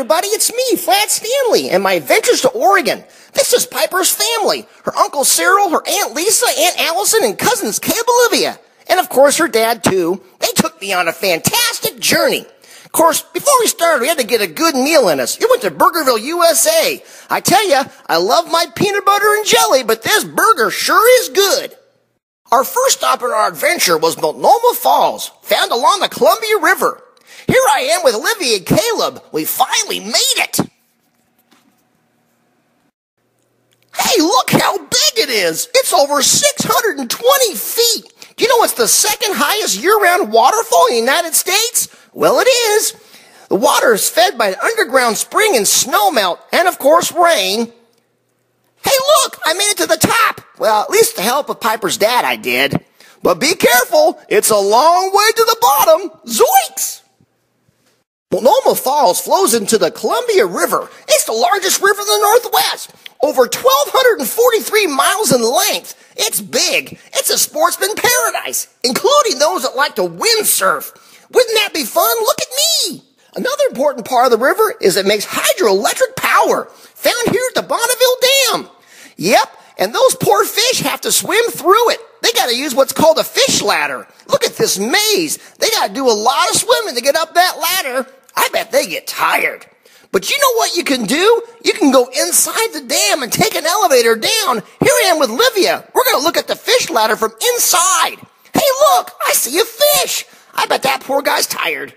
everybody, it's me, Flat Stanley, and my adventures to Oregon. This is Piper's family, her Uncle Cyril, her Aunt Lisa, Aunt Allison, and cousins Caleb, Olivia. And of course her dad too. They took me on a fantastic journey. Of course, before we started, we had to get a good meal in us. We went to Burgerville, USA. I tell you, I love my peanut butter and jelly, but this burger sure is good. Our first stop in our adventure was Multnomah Falls, found along the Columbia River. Here I am with Olivia and Caleb. We finally made it. Hey, look how big it is. It's over 620 feet. Do you know it's the second highest year-round waterfall in the United States? Well, it is. The water is fed by an underground spring and snowmelt, and of course rain. Hey, look, I made it to the top. Well, at least to help with Piper's dad, I did. But be careful, it's a long way to the bottom. Zoinks! Multnomah Falls flows into the Columbia River. It's the largest river in the Northwest. Over 1,243 miles in length. It's big. It's a sportsman paradise, including those that like to windsurf. Wouldn't that be fun? Look at me. Another important part of the river is it makes hydroelectric power, found here at the Bonneville Dam. Yep, and those poor fish have to swim through it. They got to use what's called a fish ladder. Look at this maze. They got to do a lot of swimming to get up that ladder. I bet they get tired. But you know what you can do? You can go inside the dam and take an elevator down. Here I am with Olivia. We're going to look at the fish ladder from inside. Hey, look, I see a fish. I bet that poor guy's tired.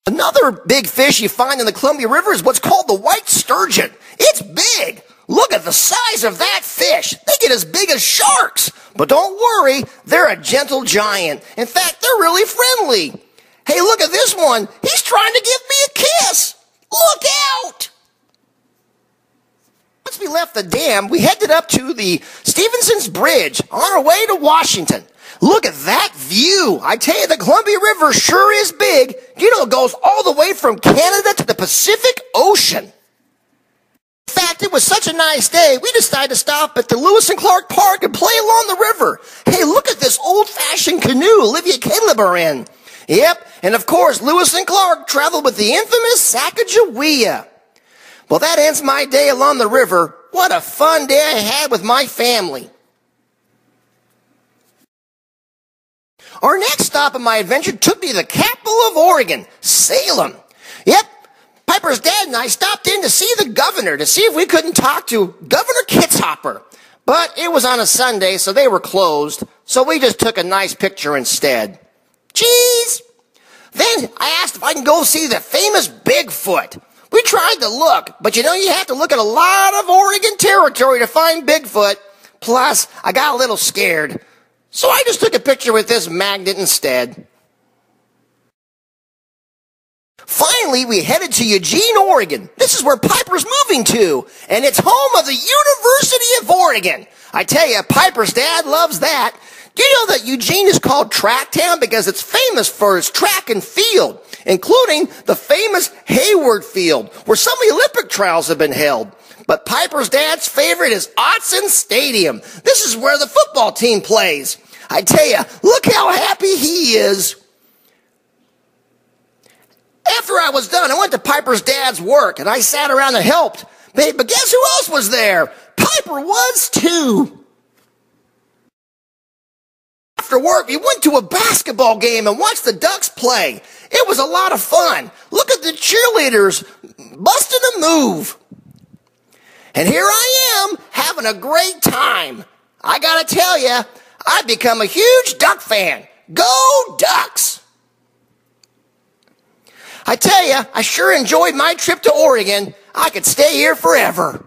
Another big fish you find in the Columbia River is what's called the white sturgeon. It's big. Look at the size of that fish. They get as big as sharks. But don't worry, they're a gentle giant. In fact, they're really friendly. Hey, look at this one. He's trying to give me a kiss. Look out! Once we left the dam, we headed up to the Stevenson's Bridge on our way to Washington. Look at that view. I tell you, the Columbia River sure is big. You know, it goes all the way from Canada to the Pacific Ocean. In fact, it was such a nice day, we decided to stop at the Lewis and Clark Park and play along the river. Hey, look at this old-fashioned canoe Olivia and Caleb are in. Yep, and of course, Lewis and Clark traveled with the infamous Sacagawea. Well, that ends my day along the river. What a fun day I had with my family. Our next stop in my adventure took me to the capital of Oregon, Salem. Yep, Piper's dad and I stopped in to see the governor to see if we couldn't talk to Governor Kitzhopper. But it was on a Sunday, so they were closed, so we just took a nice picture instead. Jeez! Then I asked if I can go see the famous Bigfoot. We tried to look, but you know you have to look at a lot of Oregon territory to find Bigfoot. Plus, I got a little scared. So I just took a picture with this magnet instead. Finally, we headed to Eugene, Oregon. This is where Piper's moving to, and it's home of the University of Oregon. I tell you, Piper's dad loves that. Do you know that Eugene is called Track Town because it's famous for its track and field, including the famous Hayward Field, where some of the Olympic trials have been held. But Piper's dad's favorite is Autzen Stadium. This is where the football team plays. I tell you, look how happy he is. After I was done, I went to Piper's dad's work, and I sat around and helped. But guess who else was there? Piper was too. After work, we went to a basketball game and watched the Ducks play. It was a lot of fun. Look at the cheerleaders busting a move. And here I am having a great time. I gotta tell you, I've become a huge Duck fan. Go Ducks! I tell you, I sure enjoyed my trip to Oregon. I could stay here forever.